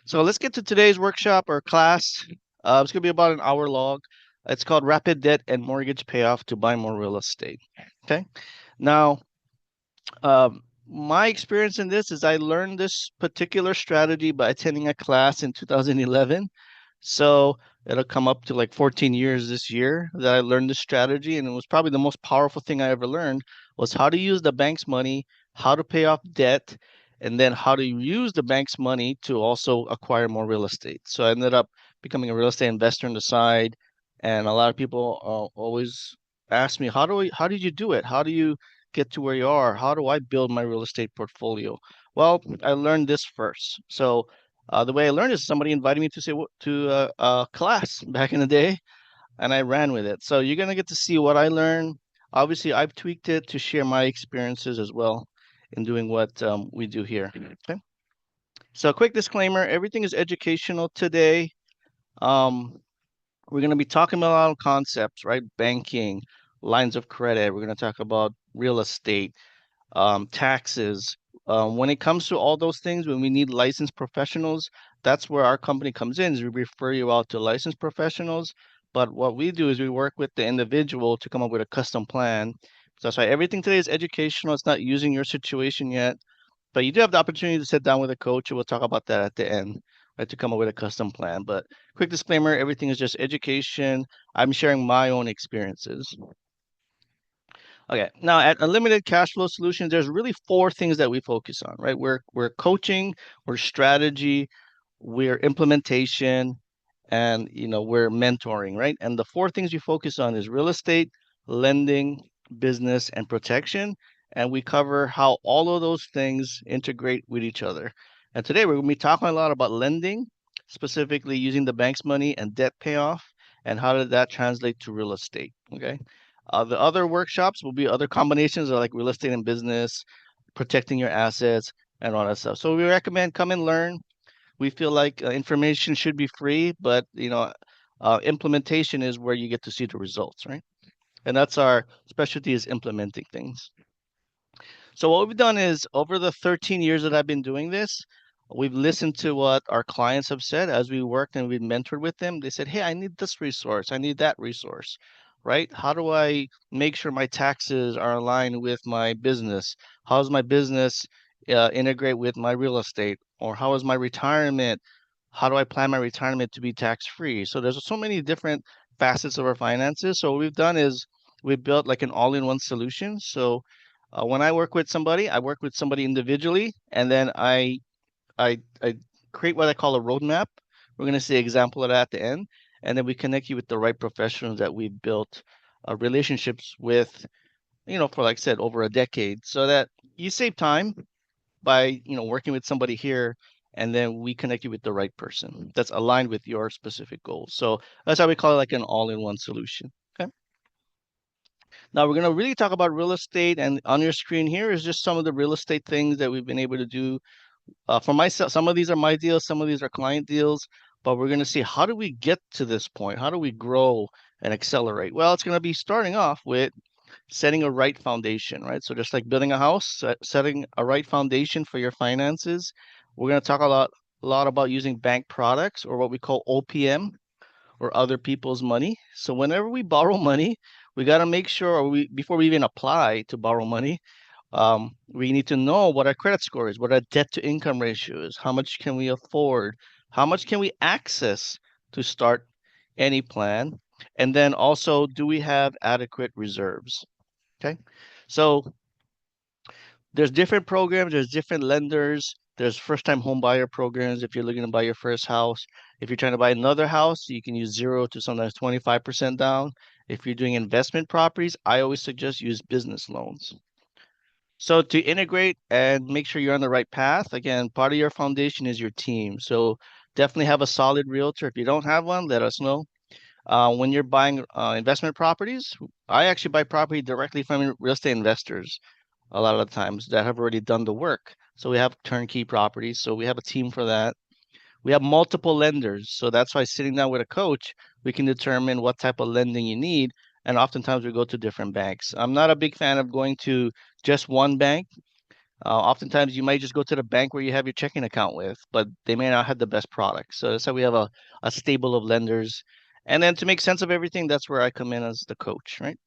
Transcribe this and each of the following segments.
So let's get to today's workshop or class. It's going to be about an hour long. It's called Rapid Debt and Mortgage Payoff to Buy More Real Estate. Okay. Now, my experience in this is I learned this particular strategy by attending a class in 2011. So it'll come up to like 14 years this year that I learned this strategy, and it was probably the most powerful thing I ever learned was how to use the bank's money, how to pay off debt, and then how to use the bank's money to also acquire more real estate. So I ended up becoming a real estate investor on the side, and a lot of people always ask me, how did you do it? How do you get to where you are? How do I build my real estate portfolio? Well, I learned this first. So the way I learned is somebody invited me to a class back in the day, and I ran with it. So you're gonna get to see what I learned. Obviously, I've tweaked it to share my experiences as well in doing what we do here. Okay. So quick disclaimer: everything is educational today. Um, we're gonna be talking about a lot of concepts, right? Banking, lines of credit. We're gonna talk about real estate, taxes. When it comes to all those things, when we need licensed professionals, that's where our company comes in. Is we refer you out to licensed professionals. But what we do is we work with the individual to come up with a custom plan. So that's why everything today is educational. It's not using your situation yet, but you do have the opportunity to sit down with a coach, and we'll talk about that at the end, right? To come up with a custom plan. But quick disclaimer: everything is just education. I'm sharing my own experiences. Okay, now at Unlimited Cash Flow Solutions, there's really four things that we focus on, right? We're coaching, we're strategy, we're implementation, and we're mentoring, right? And the four things we focus on is real estate, lending, business, and protection. And we cover how all of those things integrate with each other. And today we're going to be talking a lot about lending, specifically using the bank's money and debt payoff, and how did that translate to real estate. Okay. The other workshops will be other combinations of like real estate and business, protecting your assets, and all that stuff. So we recommend come and learn. We feel like information should be free, but implementation is where you get to see the results, right? And that's our specialty is implementing things. So what we've done is over the 13 years that I've been doing this, we've listened to what our clients have said as we worked and we mentored with them. They said, "Hey, I need this resource. I need that resource." Right? How do I make sure my taxes are aligned with my business? How does my business integrate with my real estate? Or how is my retirement? How do I plan my retirement to be tax free? So there's so many different facets of our finances. So what we've done is we built like an all-in-one solution. So when I work with somebody individually, and then I create what I call a roadmap. We're going to see an example of that at the end, and then we connect you with the right professionals that we've built relationships with, for like I said, over a decade, so that you save time by working with somebody here, and then we connect you with the right person that's aligned with your specific goals. So that's how we call it like an all-in-one solution. Okay. Now we're going to really talk about real estate, and on your screen here is just some of the real estate things that we've been able to do for myself. Some of these are my deals, some of these are client deals, but we're going to see how do we get to this point? How do we grow and accelerate? Well, it's going to be starting off with setting a right foundation, right? So just like building a house, setting a right foundation for your finances. We're going to talk a lot about using bank products or what we call OPM or other people's money. So whenever we borrow money, we got to make sure, or before we even apply to borrow money, we need to know what our credit score is, what our debt to income ratio is, how much can we afford, how much can we access to start any plan, and then also, do we have adequate reserves? Okay, so there's different programs, there's different lenders, there's first-time home buyer programs if you're looking to buy your first house. If you're trying to buy another house, you can use 0 to sometimes 25% down. If you're doing investment properties, I always suggest use business loans. So to integrate and make sure you're on the right path, again, part of your foundation is your team. So definitely have a solid realtor. If you don't have one, let us know. When you're buying investment properties, I actually buy property directly from real estate investors a lot of the times that have already done the work. So we have turnkey properties. So we have a team for that. We have multiple lenders. So that's why sitting down with a coach, we can determine what type of lending you need. And oftentimes we go to different banks. I'm not a big fan of going to just one bank. Oftentimes, you might just go to the bank where you have your checking account with, but they may not have the best product. So that's how we have a stable of lenders. And then to make sense of everything, that's where I come in as the coach, right?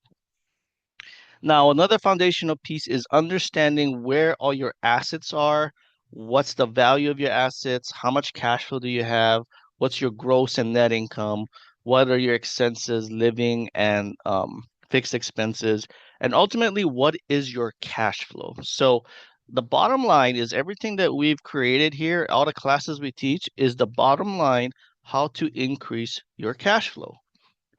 Now, another foundational piece is understanding where all your assets are, what's the value of your assets, how much cash flow do you have, what's your gross and net income, what are your expenses, living and fixed expenses, and ultimately, what is your cash flow? So, the bottom line is everything that we've created here, all the classes we teach, is the bottom line how to increase your cash flow,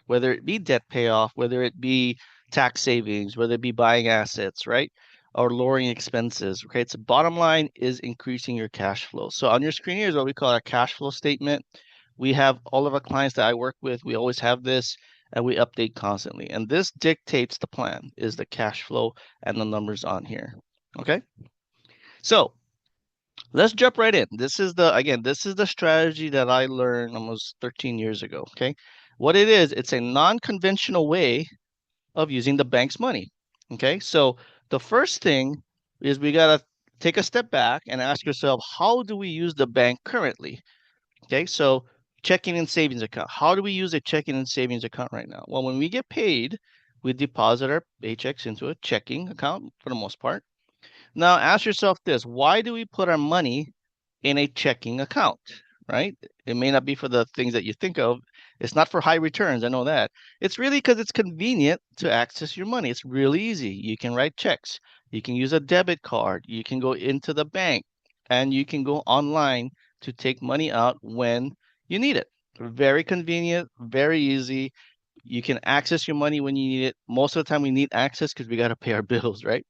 whether it be debt payoff, whether it be tax savings, whether it be buying assets, right? Or lowering expenses. Okay. So bottom line is increasing your cash flow. So on your screen here is what we call our cash flow statement. We have all of our clients that I work with, we always have this and we update constantly. And this dictates the plan, is the cash flow and the numbers on here. Okay. So let's jump right in. This is the strategy that I learned almost 13 years ago. Okay. What it is, it's a non-conventional way of using the bank's money. Okay. So the first thing is we got to take a step back and ask yourself, how do we use the bank currently? Okay. So checking and savings account. How do we use a checking and savings account right now? Well, when we get paid, we deposit our paychecks into a checking account for the most part. Now ask yourself this, why do we put our money in a checking account, right? It may not be for the things that you think of. It's not for high returns, I know that. It's really because it's convenient to access your money. It's really easy. You can write checks. You can use a debit card. You can go into the bank and you can go online to take money out when you need it. Very convenient, very easy. You can access your money when you need it. Most of the time we need access because we got to pay our bills, right?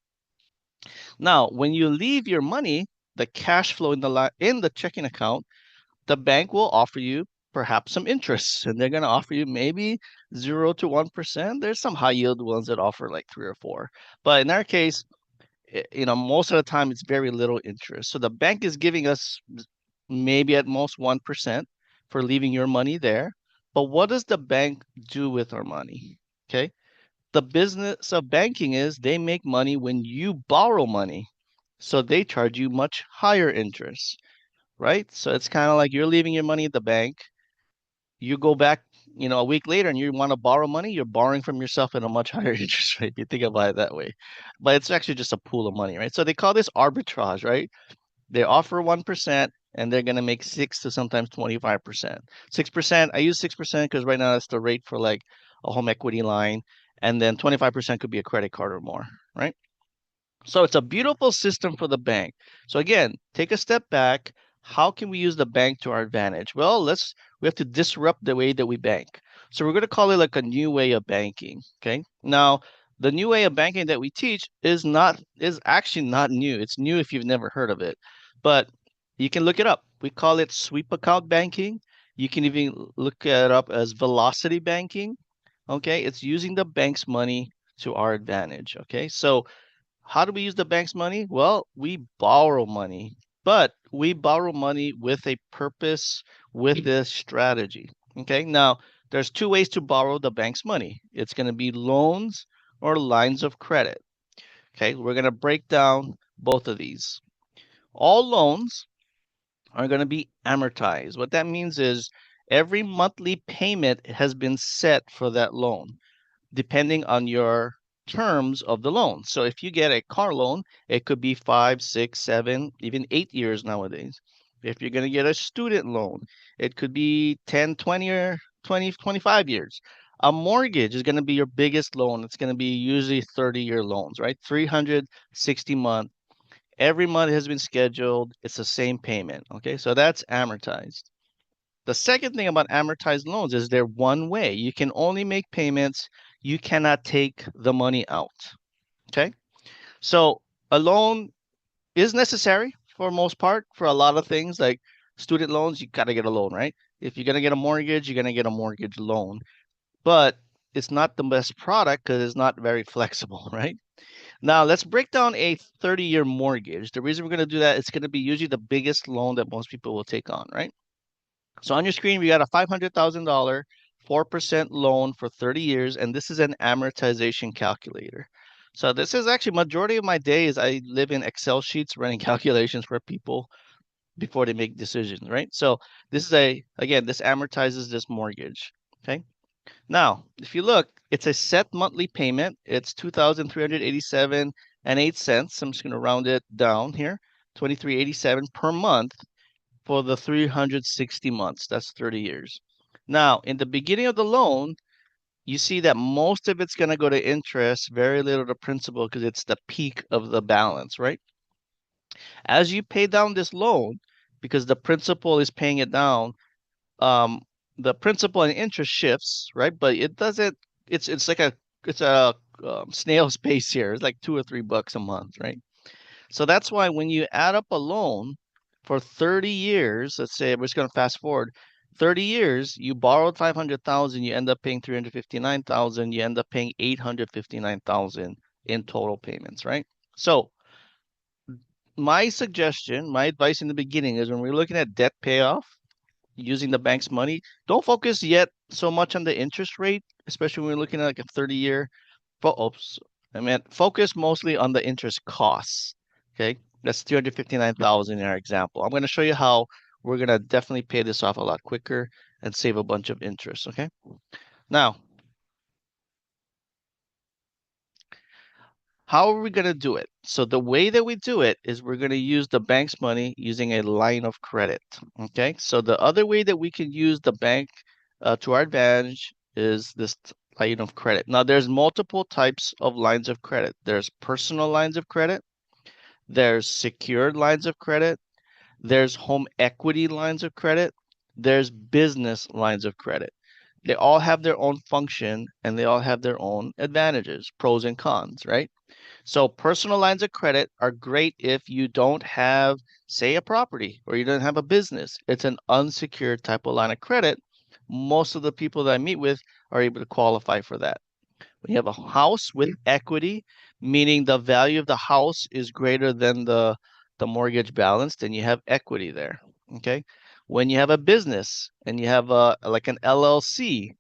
Now, when you leave your money, the cash flow in the checking account, the bank will offer you perhaps some interest, and they're going to offer you maybe 0 to 1%. There's some high yield ones that offer like 3 or 4, but in our case, most of the time it's very little interest. So the bank is giving us maybe at most 1% for leaving your money there. But what does the bank do with our money? Okay. The business of banking is they make money when you borrow money. So they charge you much higher interest, right? So it's kind of like you're leaving your money at the bank. You go back, a week later and you want to borrow money, you're borrowing from yourself at a much higher interest rate. If you think about it that way. But it's actually just a pool of money, right? So they call this arbitrage, right? They offer 1% and they're going to make 6 to sometimes 25%. 6%, I use 6% because right now that's the rate for like a home equity line. And then 25% could be a credit card or more, right? So it's a beautiful system for the bank. So again, take a step back. How can we use the bank to our advantage? Well, we have to disrupt the way that we bank. So we're going to call it like a new way of banking. Okay. Now, the new way of banking that we teach is actually not new. It's new if you've never heard of it. But you can look it up. We call it sweep account banking. You can even look it up as velocity banking. Okay. It's using the bank's money to our advantage. Okay. So how do we use the bank's money? Well, we borrow money, but we borrow money with a purpose, with this strategy. Okay, now there's two ways to borrow the bank's money. It's going to be loans or lines of credit. Okay, we're going to break down both of these. All loans are going to be amortized. What that means is every monthly payment has been set for that loan depending on your terms of the loan. So if you get a car loan, it could be 5, 6, 7, even 8 years nowadays. If you're going to get a student loan, it could be 10, 20, or 20, 25 years. A mortgage is going to be your biggest loan. It's going to be usually 30-year loans, right? 360 month. Every month has been scheduled. It's the same payment. Okay, so that's amortized. The second thing about amortized loans is they're one way. You can only make payments. You cannot take the money out. Okay. So a loan is necessary for most part for a lot of things like student loans. You got to get a loan, right? If you're going to get a mortgage, you're going to get a mortgage loan. But it's not the best product because it's not very flexible, right? Now let's break down a 30-year mortgage. The reason we're going to do that, it's going to be usually the biggest loan that most people will take on, right? So on your screen, we got a $500,000, 4% loan for 30 years, and this is an amortization calculator. So this is actually majority of my days I live in Excel sheets running calculations for people before they make decisions, right? So this is again, this amortizes this mortgage. Okay. Now, if you look, it's a set monthly payment. It's 2,387 and 8 cents. I'm just going to round it down here. 2387 per month for the 360 months. That's 30 years. Now, in the beginning of the loan, you see that most of it's going to go to interest, very little to principal because it's the peak of the balance, right? As you pay down this loan, because the principal is paying it down, um, the principal and interest shifts, right? But it doesn't. It's like a snail's pace here. It's like $2 or $3 a month, right? So that's why when you add up a loan for 30 years, let's say we're just going to fast forward 30 years, you borrowed 500,000, you end up paying 359,000, you end up paying 859,000 in total payments, right? So my suggestion, my advice in the beginning is when we're looking at debt payoff using the bank's money, don't focus yet so much on the interest rate, especially when we're looking at like a 30-year. Oops, I meant focus mostly on the interest costs. Okay, that's 359,000 in our example. I'm going to show you how we're going to definitely pay this off a lot quicker and save a bunch of interest. Okay, now how are we going to do it? So the way that we do it is we're going to use the bank's money using a line of credit. Okay, so the other way that we can use the bank to our advantage is this line of credit. Now there's multiple types of lines of credit. There's personal lines of credit, there's secured lines of credit, there's home equity lines of credit, there's business lines of credit. They all have their own function and they all have their own advantages, pros and cons, right? So personal lines of credit are great if you don't have, say, a property or you don't have a business. It's an unsecured type of line of credit. Most of the people that I meet with are able to qualify for that. When you have a house with equity, meaning the value of the house is greater than the mortgage balance, then you have equity there. Okay. When you have a business and you have a like an LLC,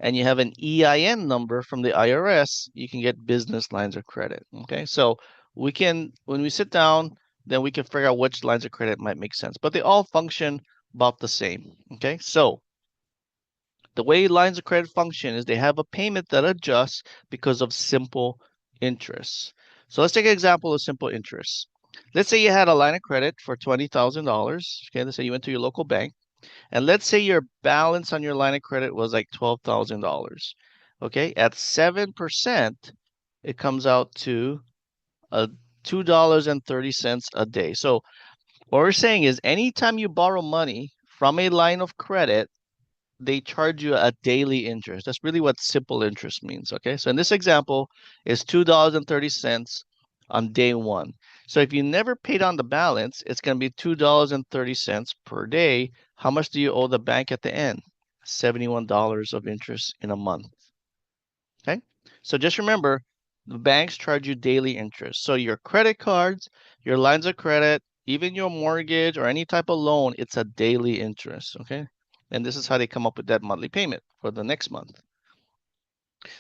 and you have an EIN number from the IRS, you can get business lines of credit. Okay, so we can, when we sit down, then we can figure out which lines of credit might make sense, but they all function about the same. Okay, so the way lines of credit function is they have a payment that adjusts because of simple interest. So let's take an example of simple interest. Let's say you had a line of credit for $20,000. Okay, let's say you went to your local bank. And let's say your balance on your line of credit was like $12,000. Okay, at 7%, it comes out to $2.30 a day. So what we're saying is anytime you borrow money from a line of credit, they charge you a daily interest. That's really what simple interest means. Okay, so in this example, is $2.30 on day one. So if you never paid on the balance, it's going to be $2.30 per day. How much do you owe the bank at the end? $71 of interest in a month. Okay, so just remember, the banks charge you daily interest. So your credit cards, your lines of credit, even your mortgage or any type of loan, it's a daily interest. Okay, and this is how they come up with that monthly payment for the next month.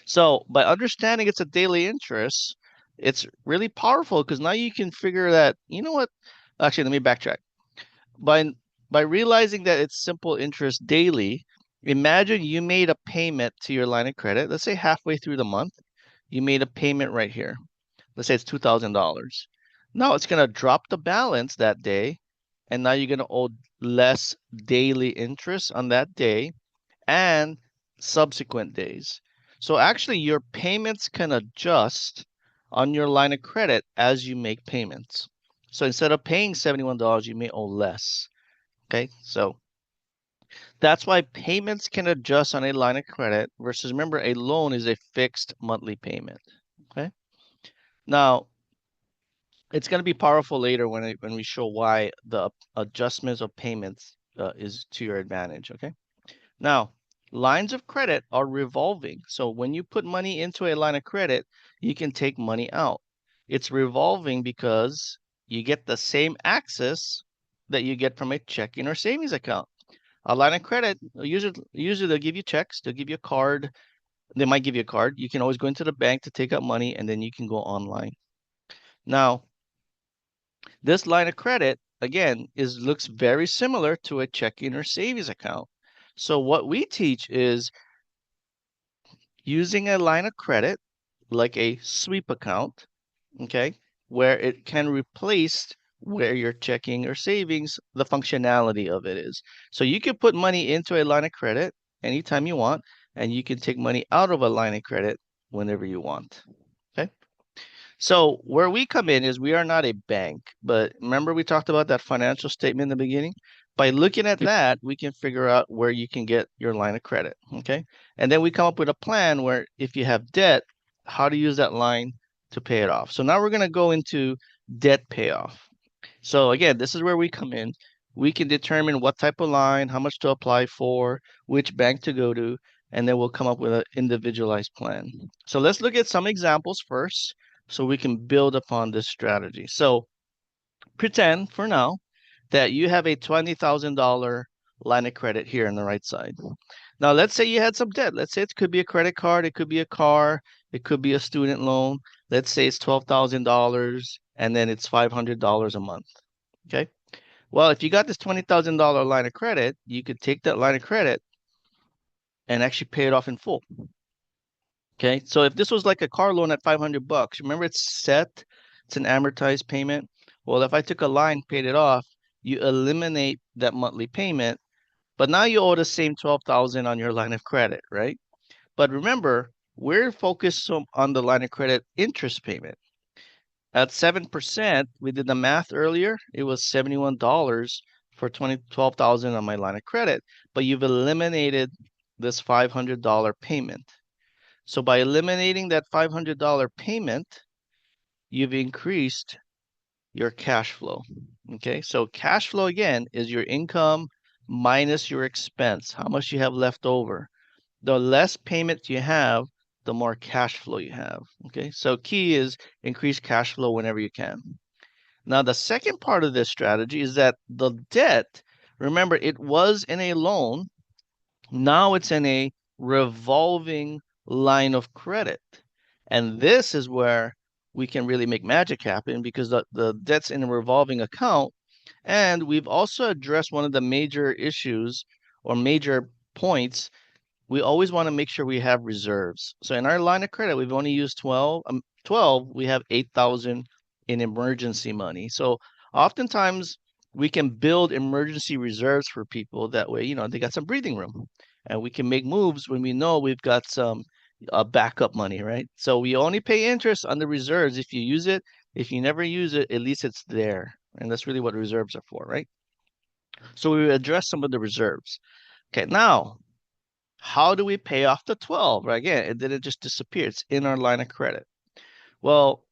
So by understanding it's a daily interest, it's really powerful because now you can figure that, you know what? Actually, let me backtrack. By by realizing that it's simple interest daily, imagine you made a payment to your line of credit. Let's say halfway through the month, you made a payment right here. Let's say it's $2,000. Now it's going to drop the balance that day, and now you're going to owe less daily interest on that day and subsequent days. So actually, your payments can adjust on your line of credit as you make payments. So instead of paying $71, you may owe less. Okay, so that's why payments can adjust on a line of credit versus remember, a loan is a fixed monthly payment. Okay, now it's going to be powerful later when we show why the adjustments of payments is to your advantage. Okay. Now, lines of credit are revolving. So when you put money into a line of credit, you can take money out. It's revolving because you get the same access that you get from a checking or savings account. A line of credit, usually they'll give you checks, they'll give you a card, They might give you a card. You can always go into the bank to take out money, and then you can go online. Now, this line of credit, again, looks very similar to a checking or savings account. So what we teach is using a line of credit like a sweep account, okay, where it can replace where your checking or savings, the functionality of it is. So you can put money into a line of credit anytime you want, and you can take money out of a line of credit whenever you want. Okay. So where we come in is we are not a bank, but remember we talked about that financial statement in the beginning? By looking at that, we can figure out where you can get your line of credit, okay? And then we come up with a plan where if you have debt, how to use that line to pay it off. So now we're going to go into debt payoff. So again, this is where we come in. We can determine what type of line, how much to apply for, which bank to go to, and then we'll come up with an individualized plan. So let's look at some examples first so we can build upon this strategy. So pretend for now that you have a $20,000 line of credit here on the right side. Now, let's say you had some debt. Let's say it could be a credit card, it could be a car, it could be a student loan. Let's say it's $12,000 and then it's $500 a month. Okay. Well, if you got this $20,000 line of credit, you could take that line of credit and actually pay it off in full. Okay. So if this was like a car loan at $500, remember it's set, it's an amortized payment. Well, if I took a line, paid it off, you eliminate that monthly payment, but now you owe the same 12,000 on your line of credit, right? But remember, we're focused on the line of credit interest payment. At 7%, we did the math earlier, it was $71 for 12,000 on my line of credit, but you've eliminated this $500 payment. So by eliminating that $500 payment, you've increased your cash flow. Okay, so cash flow again is your income minus your expense, how much you have left over. The less payment you have, the more cash flow you have. Okay, so key is increase cash flow whenever you can. Now, the second part of this strategy is that the debt, remember, it was in a loan. Now it's in a revolving line of credit. And this is where we can really make magic happen because the debt's in a revolving account. And we've also addressed one of the major issues or major points. We always want to make sure we have reserves. So in our line of credit, we've only used 12, we have 8,000 in emergency money. So oftentimes we can build emergency reserves for people. That way, they got some breathing room and we can make moves when we know we've got some backup money, right? So we only pay interest on the reserves if you use it. If you never use it, at least it's there. And that's really what reserves are for, right? So we address some of the reserves. Okay, now how do we pay off the 12? Right? Again, it didn't just disappear. It's in our line of credit. Well,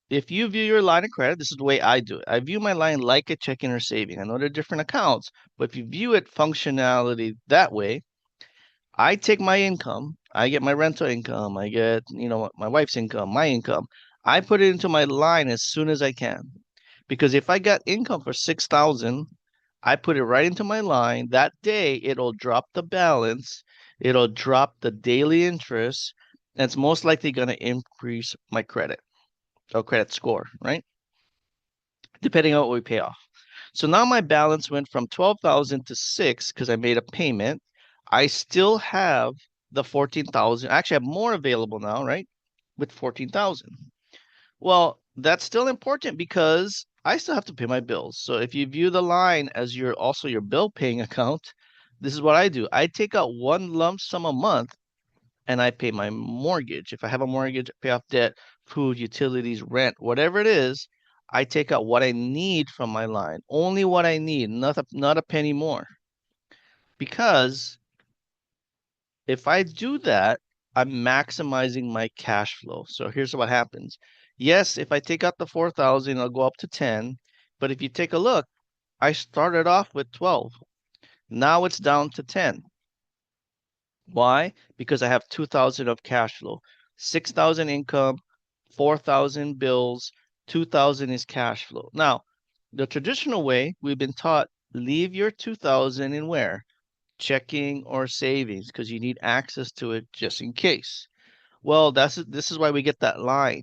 if you view your line of credit, this is the way I do it. I view my line like a checking or saving. I know they're different accounts, but if you view it functionality that way, I take my income, I get my rental income, I get, my wife's income, my income. I put it into my line as soon as I can. Because if I got income for 6,000, I put it right into my line. That day, it'll drop the balance, it'll drop the daily interest, and it's most likely going to increase my credit or credit score, right? Depending on what we pay off. So now my balance went from 12,000 to 6 because I made a payment. I still have the 14,000. Actually, I have more available now, right? With 14,000. Well, that's still important because I still have to pay my bills. So if you view the line as your bill paying account, this is what I do. I take out one lump sum a month and I pay my mortgage. If I have a mortgage, pay off debt, food, utilities, rent, whatever it is, I take out what I need from my line. Only what I need, not a penny more. Because if I do that, I'm maximizing my cash flow. So here's what happens. Yes, if I take out the 4,000, I'll go up to 10. But if you take a look, I started off with 12. Now it's down to 10. Why? Because I have 2,000 of cash flow, 6,000 income, 4,000 bills, 2,000 is cash flow. Now, the traditional way we've been taught, leave your 2,000 in where? checking, or savings because you need access to it just in case. Well, this is why we get that line.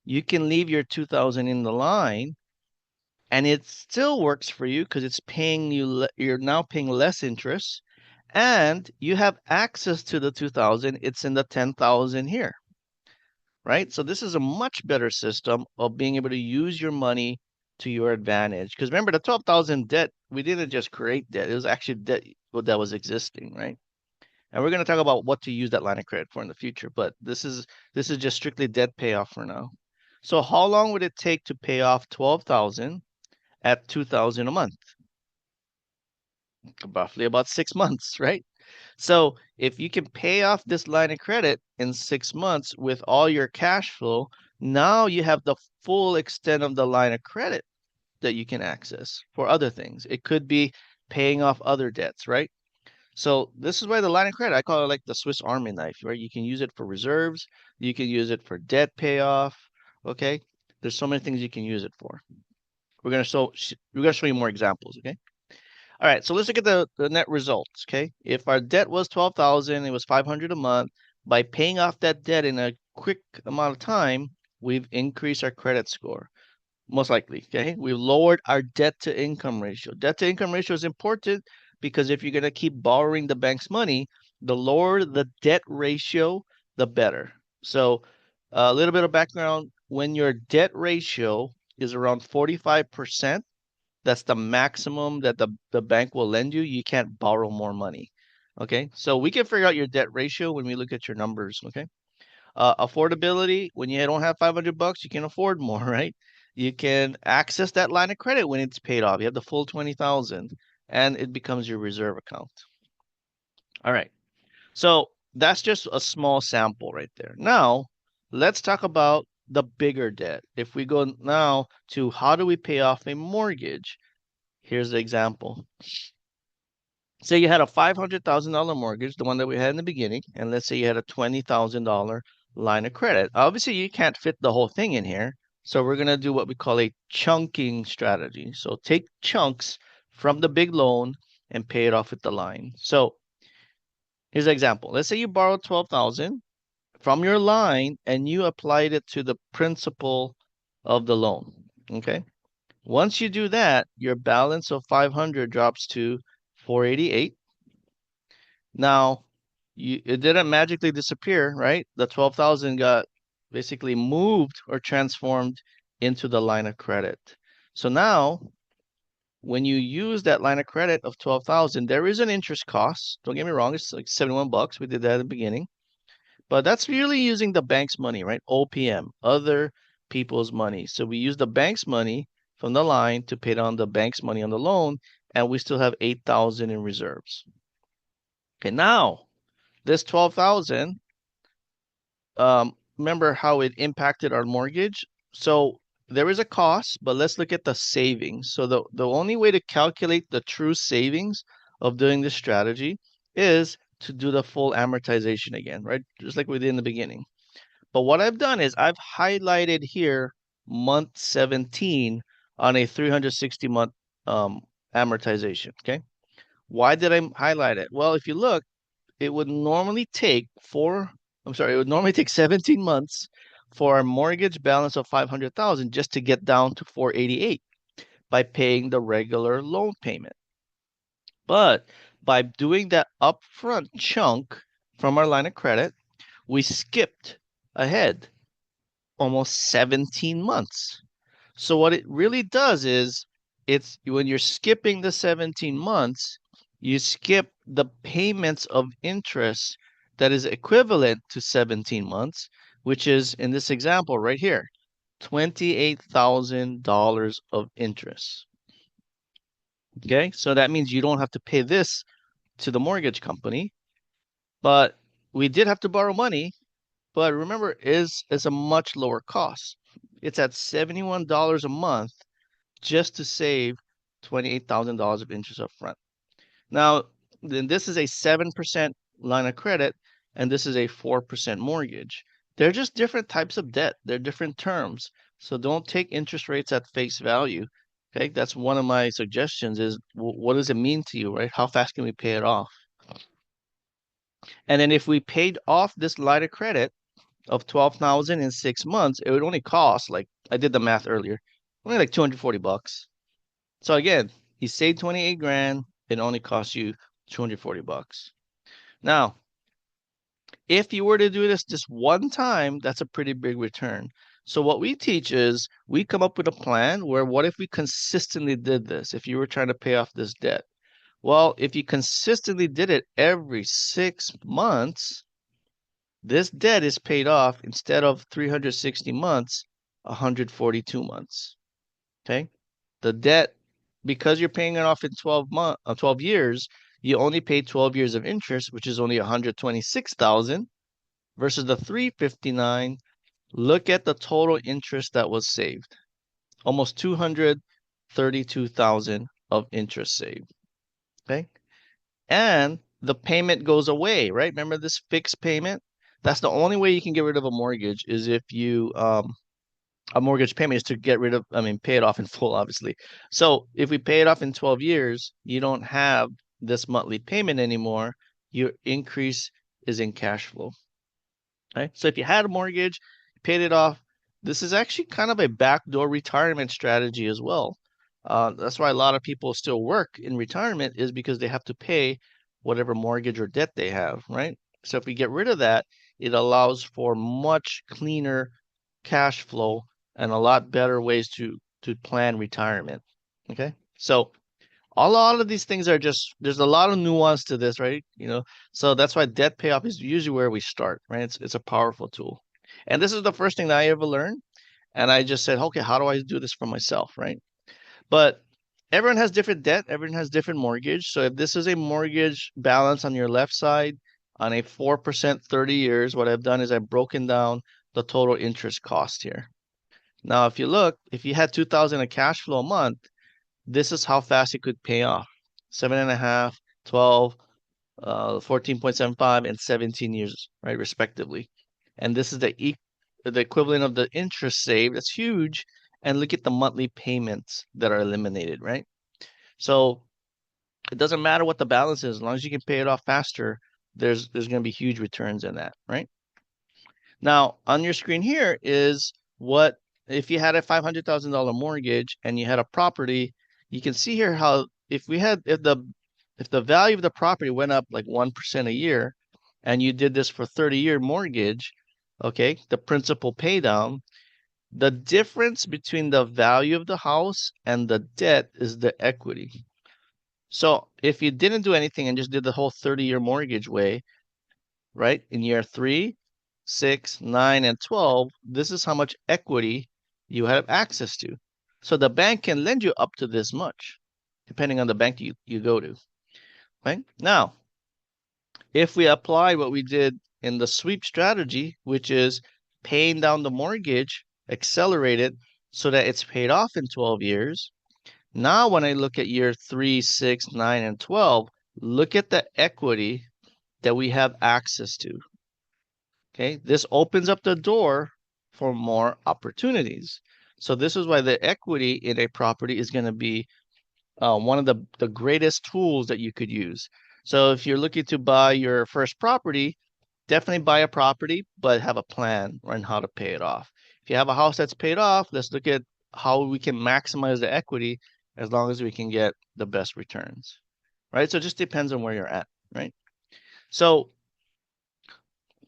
You can leave your 2000 in the line and it still works for you because it's paying you you're now paying less interest and you have access to the 2000. It's in the 10,000 here, right? So this is a much better system of being able to use your money to your advantage. Because remember, the 12,000 debt, we didn't just create debt. It was actually debt that was existing, right? And we're going to talk about what to use that line of credit for in the future. But this is just strictly debt payoff for now. So how long would it take to pay off 12,000 at 2,000 a month? Roughly about 6 months, right? So if you can pay off this line of credit in 6 months with all your cash flow, now you have the full extent of the line of credit that you can access for other things. It could be paying off other debts, right? So this is why the line of credit, I call it like the Swiss Army knife, right? You can use it for reserves, you can use it for debt payoff, okay? There's so many things you can use it for. We're gonna show you more examples, okay? All right, so let's look at the net results, okay? If our debt was 12,000, it was 500 a month. By paying off that debt in a quick amount of time, we've increased our credit score, most likely, okay? We've lowered our debt to income ratio. Debt to income ratio is important because if you're going to keep borrowing the bank's money, the lower the debt ratio, the better. So a little bit of background, when your debt ratio is around 45%, that's the maximum that the bank will lend you. You can't borrow more money. Okay, so we can figure out your debt ratio when we look at your numbers. Okay, affordability, when you don't have 500 bucks, you can afford more, right? You can access that line of credit when it's paid off. You have the full 20,000 and it becomes your reserve account. All right, so that's just a small sample right there. Now, let's talk about the bigger debt. If we go now to how do we pay off a mortgage? Here's the example. Say you had a $500,000 mortgage, the one that we had in the beginning, and let's say you had a $20,000 line of credit. Obviously, you can't fit the whole thing in here, so we're going to do what we call a chunking strategy. So take chunks from the big loan and pay it off with the line. So here's an example. Let's say you borrowed 12,000 from your line and you applied it to the principal of the loan. Okay? Once you do that, your balance of 500 drops to 488. Now, it didn't magically disappear, right? The 12,000 got basically moved or transformed into the line of credit. So now, when you use that line of credit of 12,000, there is an interest cost. Don't get me wrong, it's like 71 bucks. We did that at the beginning. But that's really using the bank's money, right? OPM, other people's money. So we use the bank's money from the line to pay down the bank's money on the loan, and we still have 8,000 in reserves. Okay, now this 12,000, remember how it impacted our mortgage? So there is a cost, but let's look at the savings. So the only way to calculate the true savings of doing this strategy is to do the full amortization again, right? Just like we did in the beginning. But what I've done is I've highlighted here month 17 on a 360 month amortization, okay? Why did I highlight it? Well, if you look, it would normally take it would normally take 17 months for a mortgage balance of 500,000 just to get down to 488 by paying the regular loan payment. But by doing that upfront chunk from our line of credit, we skipped ahead almost 17 months. So what it really does is it's when you're skipping the 17 months, you skip the payments of interest that is equivalent to 17 months, which is in this example right here, $28,000 of interest. Okay, so that means you don't have to pay this to the mortgage company, but we did have to borrow money. But remember, it's a much lower cost. It's at $71 a month just to save $28,000 of interest up front. Now, then this is a 7% line of credit, and this is a 4% mortgage. They're just different types of debt. They're different terms. So don't take interest rates at face value. Okay, that's one of my suggestions is what does it mean to you, right? How fast can we pay it off? And then if we paid off this line of credit of 12,000 in 6 months, it would only cost, like I did the math earlier, only like 240 bucks. So again, you saved 28 grand, it only costs you 240 bucks. Now, if you were to do this just one time, that's a pretty big return. So what we teach is we come up with a plan where what if we consistently did this? If you were trying to pay off this debt, well, if you consistently did it every 6 months, this debt is paid off instead of 360 months, 142 months. Okay? The debt, because you're paying it off in 12 years, you only pay 12 years of interest, which is only 126,000 versus the 359. Look at the total interest that was saved. Almost 232,000 of interest saved. Okay? And the payment goes away, right? Remember this fixed payment? That's the only way you can get rid of a mortgage is if you a mortgage payment is to get rid of, I mean, pay it off in full, obviously. So if we pay it off in 12 years, you don't have this monthly payment anymore. Your increase is in cash flow. Right? So if you had a mortgage, paid it off, this is actually kind of a backdoor retirement strategy as well. That's why a lot of people still work in retirement is because they have to pay whatever mortgage or debt they have, right? So if we get rid of that, it allows for much cleaner cash flow and a lot better ways to plan retirement. Okay, so a lot of these things are just there's a lot of nuance to this, right? So that's why debt payoff is usually where we start, right? It's a powerful tool. And this is the first thing that I ever learned. And I just said, okay, how do I do this for myself, right? But everyone has different debt, everyone has different mortgage. So if this is a mortgage balance on your left side on a 4% 30 years, what I've done is I've broken down the total interest cost here. Now, if you look, if you had 2,000 of cash flow a month, this is how fast it could pay off. 7.5, 12, 14.75, and 17 years, right, respectively. And this is the equivalent of the interest saved. That's huge. And look at the monthly payments that are eliminated, right? So it doesn't matter what the balance is, as long as you can pay it off faster, there's going to be huge returns in that, right? Now, on your screen here is what if you had a $500,000 mortgage and you had a property, you can see here how if the value of the property went up like 1% a year and you did this for 30-year mortgage, okay, the principal pay down, the difference between the value of the house and the debt is the equity. So if you didn't do anything and just did the whole 30-year mortgage way, right, in year 3, 6, 9, and 12, this is how much equity you have access to. So the bank can lend you up to this much, depending on the bank you go to. Right? Now, if we apply what we did in the sweep strategy, which is paying down the mortgage, accelerate it so that it's paid off in 12 years. Now, when I look at year 3, 6, 9, and 12, look at the equity that we have access to. Okay, this opens up the door for more opportunities. So this is why the equity in a property is going to be one of the greatest tools that you could use. So if you're looking to buy your first property, definitely buy a property, but have a plan on how to pay it off. If you have a house that's paid off, let's look at how we can maximize the equity as long as we can get the best returns, right? So it just depends on where you're at, right? So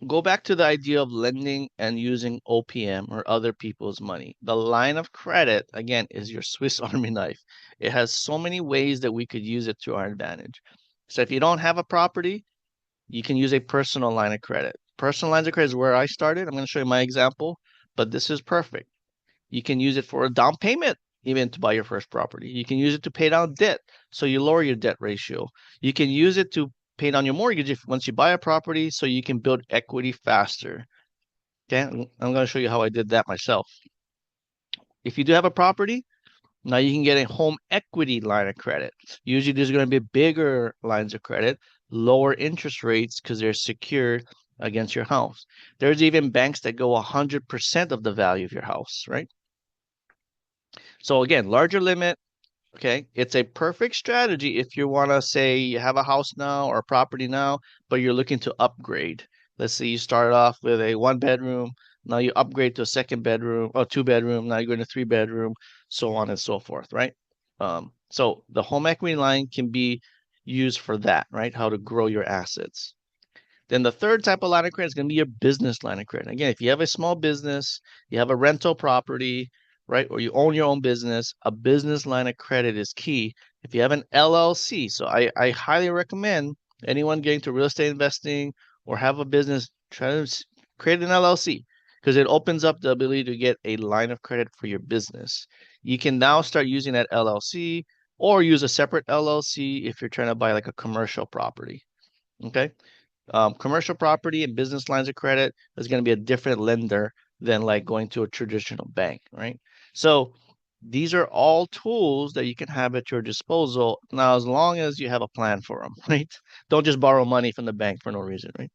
go back to the idea of lending and using OPM or other people's money. The line of credit, again, is your Swiss Army knife. It has so many ways that we could use it to our advantage. So if you don't have a property, you can use a personal line of credit. Personal lines of credit is where I started. I'm going to show you my example, but this is perfect. You can use it for a down payment, even to buy your first property. You can use it to pay down debt, so you lower your debt ratio. You can use it to pay down your mortgage if once you buy a property, so you can build equity faster. Okay, I'm going to show you how I did that myself. If you do have a property, now you can get a home equity line of credit. Usually there's going to be bigger lines of credit, lower interest rates because they're secured against your house. There's even banks that go 100% of the value of your house, right? So again, larger limit, Okay, it's a perfect strategy if you want to say you have a house now or a property now, but you're looking to upgrade. Let's say you started off with a one bedroom, now you upgrade to a second bedroom or two bedroom, now you're going to three bedroom, so on and so forth, right? So the home equity line can be used for that, right? How to grow your assets. Then the third type of line of credit is going to be your business line of credit. Again, if you have a small business, you have a rental property, right, or you own your own business, a business line of credit is key. If you have an LLC, so I highly recommend anyone getting to real estate investing or have a business, try to create an LLC because it opens up the ability to get a line of credit for your business. You can now start using that LLC or use a separate LLC if you're trying to buy like a commercial property. Okay. Commercial property and business lines of credit is going to be a different lender than like going to a traditional bank, right? So these are all tools that you can have at your disposal now, as long as you have a plan for them, right? Don't just borrow money from the bank for no reason, right?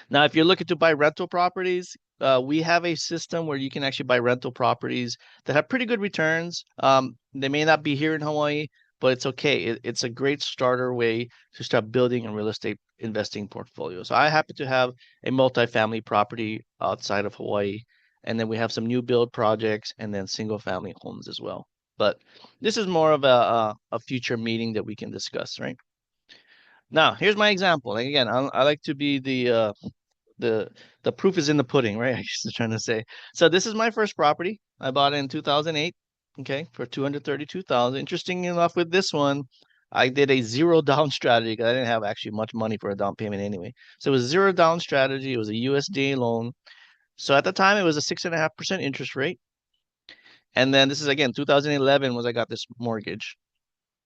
Now, if you're looking to buy rental properties, we have a system where you can actually buy rental properties that have pretty good returns. They may not be here in Hawaii, but it's okay. It's a great starter way to start building a real estate investing portfolio. So I happen to have a multifamily property outside of Hawaii, and then we have some new build projects and then single family homes as well. But this is more of a future meeting that we can discuss, right? Now, here's my example. Like, again, I like to be the the proof is in the pudding, right? I used to trying to say. So this is my first property. I bought it in 2008, okay, for 232,000. Interesting enough, with this one, I did a zero down strategy because I didn't have actually much money for a down payment anyway. So it was zero down strategy. It was a USDA loan. So at the time, it was a 6.5% interest rate. And then this is again 2011 was I got this mortgage.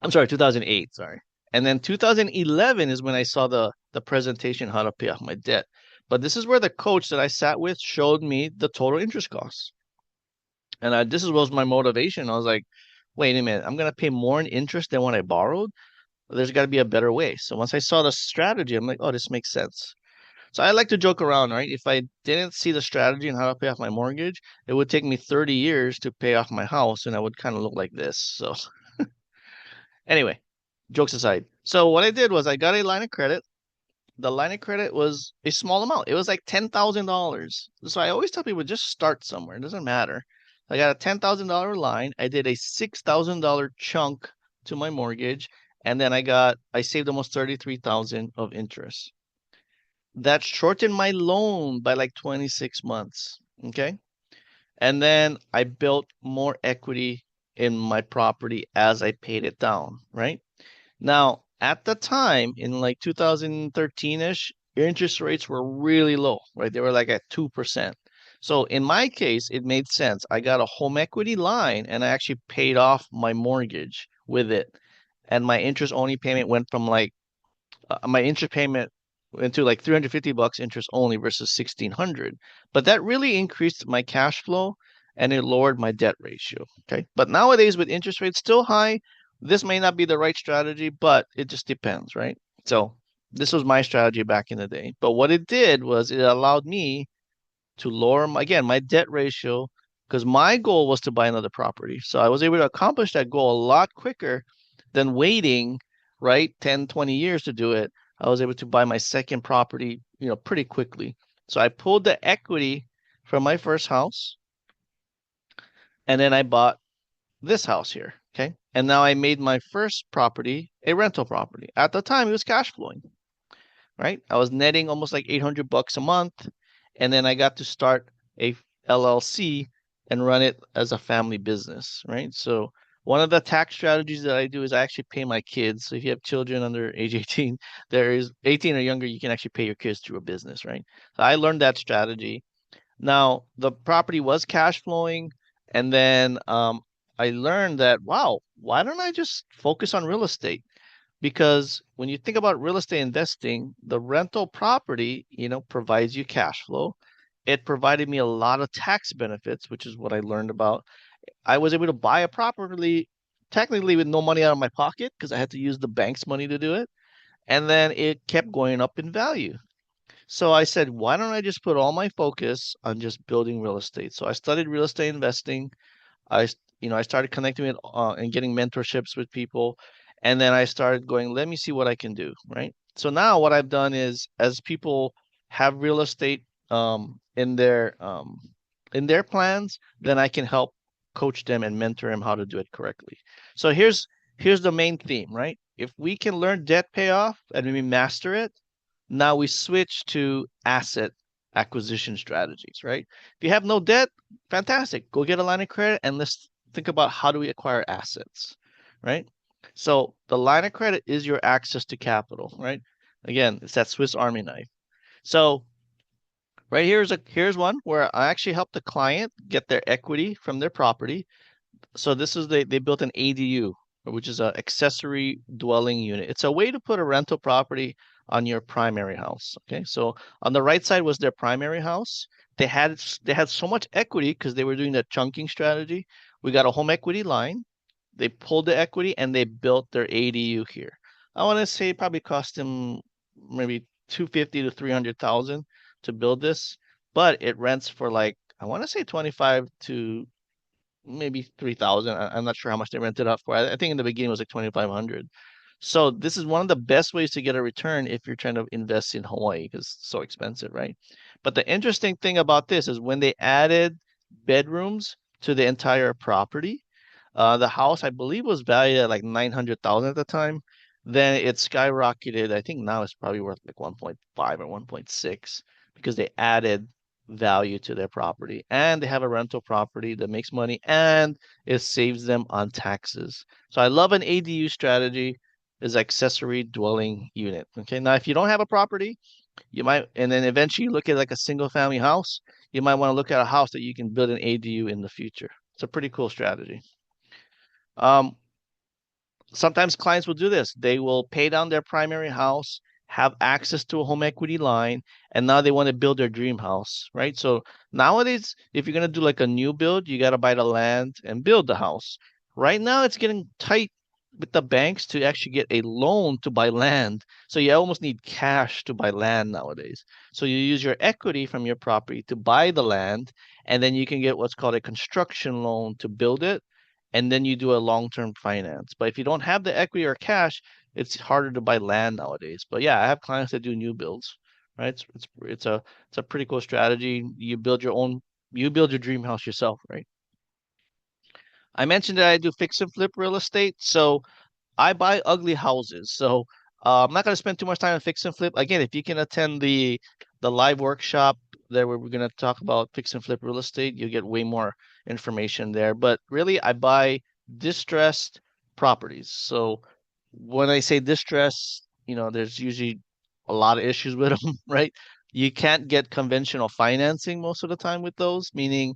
I'm sorry, 2008, sorry. And then 2011 is when I saw the presentation how to pay off my debt. But this is where the coach that I sat with showed me the total interest costs. And this was my motivation. I was like, wait a minute, I'm gonna pay more in interest than what I borrowed. There's got to be a better way. So once I saw the strategy, I'm like, oh, this makes sense. So I like to joke around, right? If I didn't see the strategy and how to pay off my mortgage, it would take me 30 years to pay off my house, and I would kind of look like this. So anyway, jokes aside. So what I did was I got a line of credit. The line of credit was a small amount. It was like $10,000. So I always tell people just start somewhere. It doesn't matter. I got a $10,000 line. I did a $6,000 chunk to my mortgage, and then I saved almost 33,000 of interest. That shortened my loan by like 26 months. Okay. And then I built more equity in my property as I paid it down, right? Now, at the time in like 2013-ish, interest rates were really low, right? They were like at 2%. So in my case, it made sense. I got a home equity line and I actually paid off my mortgage with it. And my interest only payment went from like my interest payment went to like 350 bucks interest only versus 1600. But that really increased my cash flow and it lowered my debt ratio. Okay. But nowadays with interest rates still high, this may not be the right strategy, but it just depends, right? So this was my strategy back in the day. But what it did was it allowed me to lower again my debt ratio because my goal was to buy another property. So I was able to accomplish that goal a lot quicker than waiting, right, 10, 20 years to do it. I was able to buy my second property, pretty quickly. So I pulled the equity from my first house and then I bought this house here. Okay. And now I made my first property a rental property. At the time, it was cash flowing, right? I was netting almost like 800 bucks a month. And then I got to start a LLC and run it as a family business, right? So one of the tax strategies that I do is I actually pay my kids. So if you have children under age 18, there is 18 or younger, you can actually pay your kids through a business, right? So I learned that strategy. Now the property was cash flowing, and then I learned that wow, why don't I just focus on real estate? Because when you think about real estate investing, the rental property, provides you cash flow. It provided me a lot of tax benefits, which is what I learned about. I was able to buy a property technically with no money out of my pocket because I had to use the bank's money to do it. And then it kept going up in value. So I said, why don't I just put all my focus on just building real estate? So I studied real estate investing. I I started connecting with and getting mentorships with people, and then I started going, let me see what I can do, right? So now what I've done is, as people have real estate in their plans, then I can help coach them and mentor them how to do it correctly. So here's the main theme, right? If we can learn debt payoff and we master it, now we switch to asset acquisition strategies, right? If you have no debt, fantastic. Go get a line of credit and let's think about how do we acquire assets, right? So the line of credit is your access to capital, right? Again, it's that Swiss Army knife. So right here's one where I actually helped the client get their equity from their property. So this is they built an ADU, which is an accessory dwelling unit. It's a way to put a rental property on your primary house. Okay, so on the right side was their primary house. They had so much equity because they were doing the chunking strategy. We got a home equity line. They pulled the equity and they built their ADU here. I want to say it probably cost them maybe 250 to 300,000 to build this, but it rents for like I want to say 25 to maybe 3,000. I'm not sure how much they rented out for. I think in the beginning it was like 2,500. So this is one of the best ways to get a return if you're trying to invest in Hawaii because it's so expensive, right? But the interesting thing about this is when they added bedrooms to the entire property, the house I believe was valued at like 900,000 at the time. Then it skyrocketed. I think now it's probably worth like 1.5 or 1.6 because they added value to their property and they have a rental property that makes money and it saves them on taxes. So I love an ADU strategy is accessory dwelling unit. Okay. Now, if you don't have a property, you might, and then eventually you look at like a single family house, you might want to look at a house that you can build an ADU in the future. It's a pretty cool strategy. Um, Sometimes clients will do this. They will pay down their primary house, have access to a home equity line, and now they want to build their dream house, right? So nowadays, if you're going to do like a new build, you got to buy the land and build the house. Right now, it's getting tight with the banks to actually get a loan to buy land. So you almost need cash to buy land nowadays. So you use your equity from your property to buy the land, and then you can get what's called a construction loan to build it and then you do a long-term finance. But if you don't have the equity or cash, it's harder to buy land nowadays. But yeah, I have clients that do new builds, right? It's a pretty cool strategy. You build your dream house yourself, right? I mentioned that I do fix and flip real estate. So I buy ugly houses. So I'm not going to spend too much time on fix and flip. Again, if you can attend the live workshop there where we're going to talk about fix and flip real estate, you'll get way more information there. But really, I buy distressed properties. So when I say distressed, there's usually a lot of issues with them, right? You can't get conventional financing most of the time with those, meaning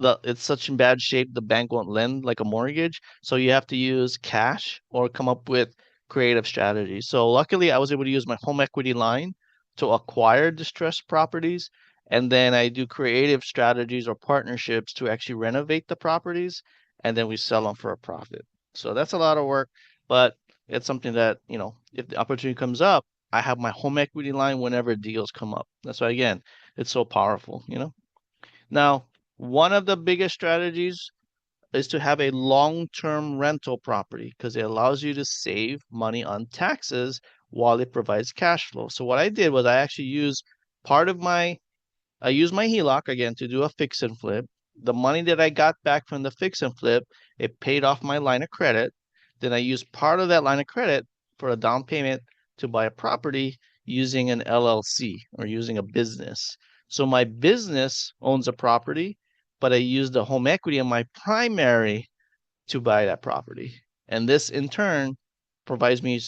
it's such in bad shape the bank won't lend like a mortgage, so you have to use cash or come up with creative strategies. So luckily I was able to use my home equity line to acquire distressed properties, and then I do creative strategies or partnerships to actually renovate the properties, and then we sell them for a profit. So that's a lot of work, but it's something that, if the opportunity comes up, I have my home equity line whenever deals come up. That's why, again, it's so powerful. Now, one of the biggest strategies is to have a long-term rental property because it allows you to save money on taxes while it provides cash flow. So what I did was I actually used part of my I used my HELOC again to do a fix and flip. The money that I got back from the fix and flip, it paid off my line of credit. Then I used part of that line of credit for a down payment to buy a property using an LLC or using a business. So my business owns a property, but I used the home equity in my primary to buy that property. And this in turn provides me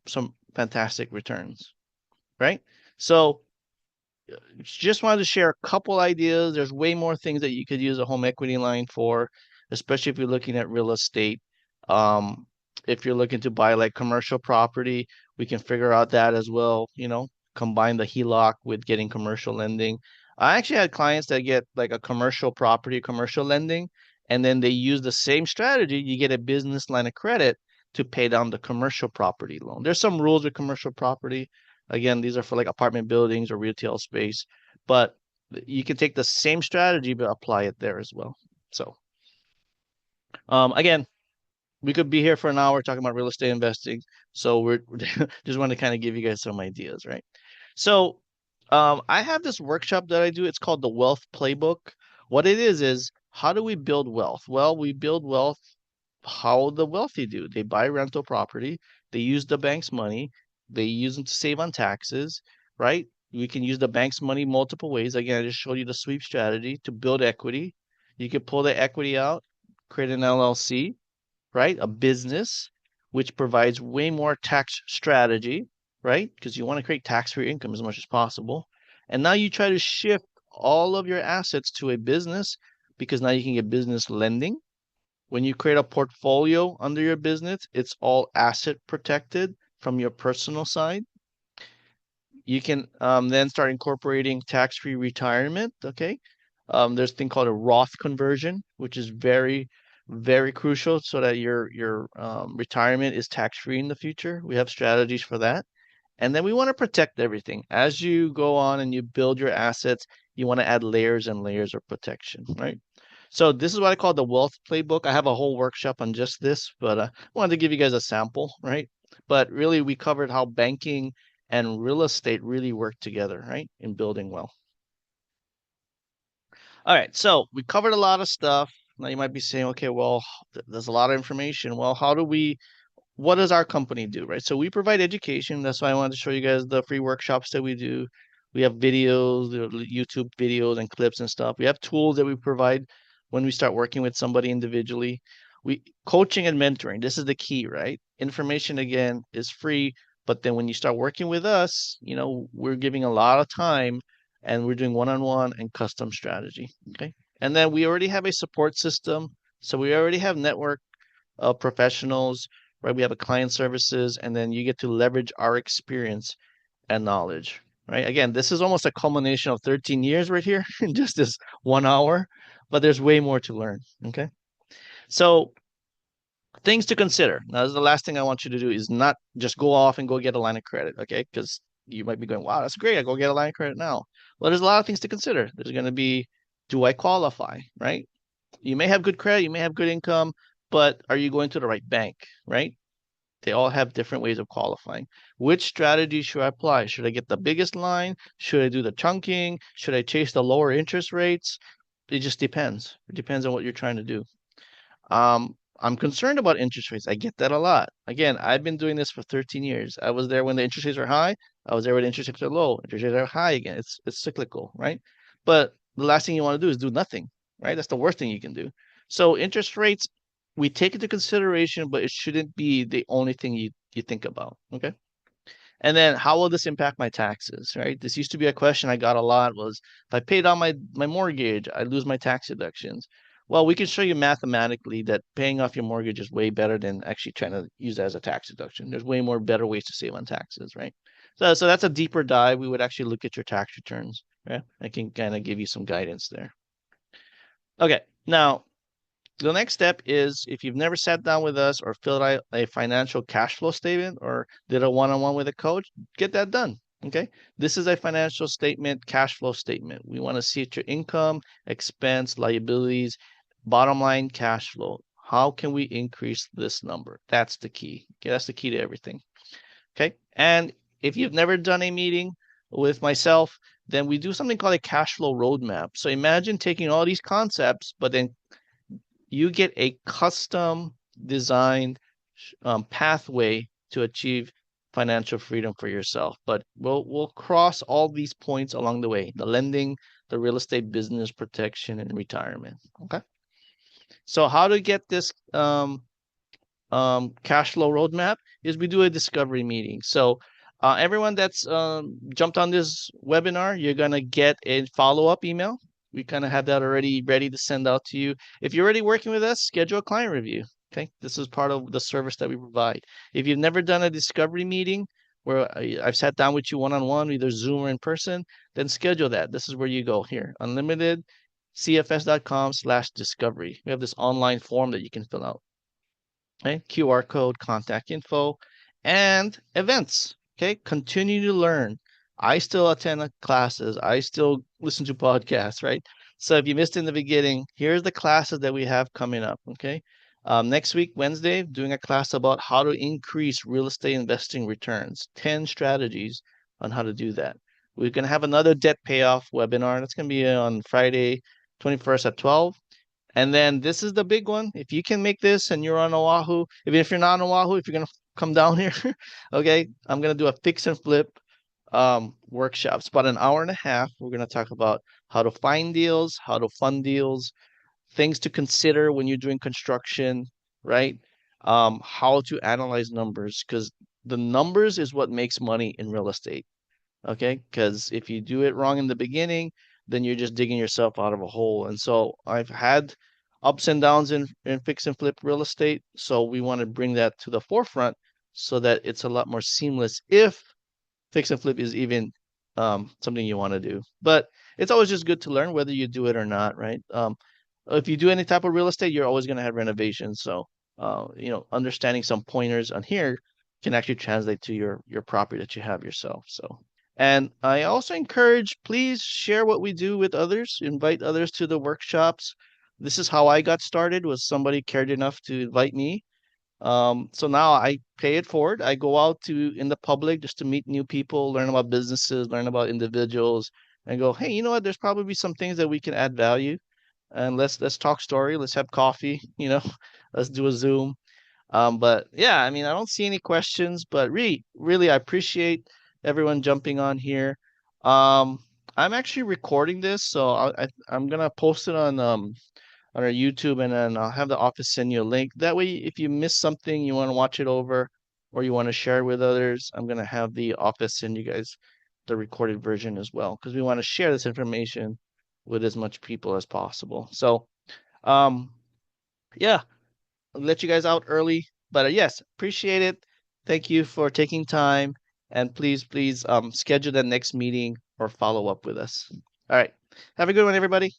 some fantastic returns, right? So just wanted to share a couple ideas. There's way more things that you could use a home equity line for, especially if you're looking at real estate. Um, if you're looking to buy like commercial property, we can figure out that as well, combine the HELOC with getting commercial lending. I actually had clients that get like a commercial property, commercial lending, and then they use the same strategy. You get a business line of credit to pay down the commercial property loan. There's some rules with commercial property. Again, these are for like apartment buildings or retail space, but you can take the same strategy but apply it there as well. So Again, we could be here for an hour talking about real estate investing. So we're just want to kind of give you guys some ideas, right? So I have this workshop that I do. It's called the Wealth Playbook. What it is how do we build wealth? Well, we build wealth how the wealthy do. They buy rental property, they use the bank's money, they use them to save on taxes, right? We can use the bank's money multiple ways. Again, I just showed you the sweep strategy to build equity. You can pull the equity out, create an LLC, right? A business, which provides way more tax strategy, right? Because you want to create tax-free income as much as possible. And now you try to shift all of your assets to a business because now you can get business lending. When you create a portfolio under your business, it's all asset protected from your personal side. You can then start incorporating tax-free retirement. Okay. There's a thing called a Roth conversion, which is very, very crucial so that your retirement is tax-free in the future. We have strategies for that. And then we want to protect everything. As you go on and you build your assets, you want to add layers and layers of protection, right? So this is what I call the wealth playbook. I have a whole workshop on just this, but I wanted to give you guys a sample, right? But really, we covered how banking and real estate really work together, right, in building wealth. All right, so we covered a lot of stuff. Now you might be saying, okay, well, there's a lot of information. Well, how do we what does our company do, right? So we provide education. That's why I wanted to show you guys the free workshops that we do. We have videos, YouTube videos and clips and stuff. We have tools that we provide when we start working with somebody individually. We coaching and mentoring. This is the key, right? Information again is free, but then when you start working with us, we're giving a lot of time and we're doing one-on-one and custom strategy. Okay. And then we already have a support system. So we already have network professionals, right? We have a client services, and then you get to leverage our experience and knowledge, right? Again, this is almost a culmination of 13 years right here in just this 1 hour, but there's way more to learn. Okay. So things to consider. Now, this is the last thing I want you to do is not just go off and go get a line of credit, okay? Because you might be going, wow, that's great. I go get a line of credit now. Well, there's a lot of things to consider. There's going to be, do I qualify, right? You may have good credit, you may have good income, but are you going to the right bank, right? They all have different ways of qualifying. Which strategy should I apply? Should I get the biggest line? Should I do the chunking? Should I chase the lower interest rates? It just depends. It depends on what you're trying to do. I'm concerned about interest rates. I get that a lot. Again, I've been doing this for 13 years. I was there when the interest rates are high. I was there when the interest rates are low. Interest rates are high again. It's cyclical, right? But the last thing you want to do is do nothing, right? That's the worst thing you can do. So interest rates, we take into consideration, but it shouldn't be the only thing you think about. Okay. And then how will this impact my taxes, right? This used to be a question I got a lot was if I paid on my mortgage, I lose my tax deductions. Well, we can show you mathematically that paying off your mortgage is way better than actually trying to use that as a tax deduction. There's way more better ways to save on taxes, right? So that's a deeper dive. We would actually look at your tax returns. Yeah, I can kind of give you some guidance there. Okay, now the next step is if you've never sat down with us or filled out a financial cash flow statement or did a one-on-one with a coach, get that done. Okay. This is a financial statement, cash flow statement. We want to see your income, expense, liabilities, bottom line cash flow. How can we increase this number? That's the key. Okay, that's the key to everything. Okay. And if you've never done a meeting with myself, then we do something called a cash flow roadmap. So imagine taking all these concepts, but then you get a custom designed pathway to achieve financial freedom for yourself. But we'll cross all these points along the way: the lending, the real estate business, protection, and retirement. Okay. So how to get this cash flow roadmap is we do a discovery meeting. So everyone that's jumped on this webinar, you're gonna get a follow-up email. We kind of have that already ready to send out to you. If you're already working with us, schedule a client review. Okay, this is part of the service that we provide. If you've never done a discovery meeting where I've sat down with you one-on-one, either Zoom or in person, then schedule that. This is where you go here, unlimitedcfs.com/discovery. We have this online form that you can fill out. Okay, QR code, contact info, and events. Okay, continue to learn. I still attend classes. I still listen to podcasts, right? So if you missed in the beginning, here's the classes that we have coming up. Okay, Next week, Wednesday, doing a class about how to increase real estate investing returns, 10 strategies on how to do that. We're going to have another debt payoff webinar. That's going to be on Friday, 21st at 12. And then this is the big one. If you can make this and you're on Oahu, even if you're not on Oahu, if you're going to come down here, okay, I'm going to do a fix and flip workshop. It's about an hour and a half. We're going to talk about how to find deals, how to fund deals, things to consider when you're doing construction, right? How to analyze numbers, because the numbers is what makes money in real estate. Okay, because if you do it wrong in the beginning, then you're just digging yourself out of a hole. And so I've had ups and downs in fix and flip real estate. So we want to bring that to the forefront so that it's a lot more seamless if fix and flip is even something you want to do. But it's always just good to learn whether you do it or not, right? If you do any type of real estate, you're always going to have renovations. So, understanding some pointers on here can actually translate to your property that you have yourself. So, and I also encourage, please share what we do with others. Invite others to the workshops. This is how I got started. Was somebody cared enough to invite me, so now I pay it forward. I go out to in the public just to meet new people, learn about businesses, learn about individuals, and go, hey, you know what? There's probably some things that we can add value, and let's talk story. Let's have coffee. Let's do a Zoom. But yeah, I mean, I don't see any questions, but really, I appreciate everyone jumping on here. Um, I'm actually recording this, so I'm gonna post it on our YouTube, and then I'll have the office send you a link. That way, if you miss something, you want to watch it over, or you want to share it with others, I'm gonna have the office send you guys the recorded version as well, because we want to share this information with as much people as possible. So, um, yeah, I'll let you guys out early, but yes, appreciate it. Thank you for taking time, and please, schedule the next meeting or follow up with us. All right, have a good one, everybody.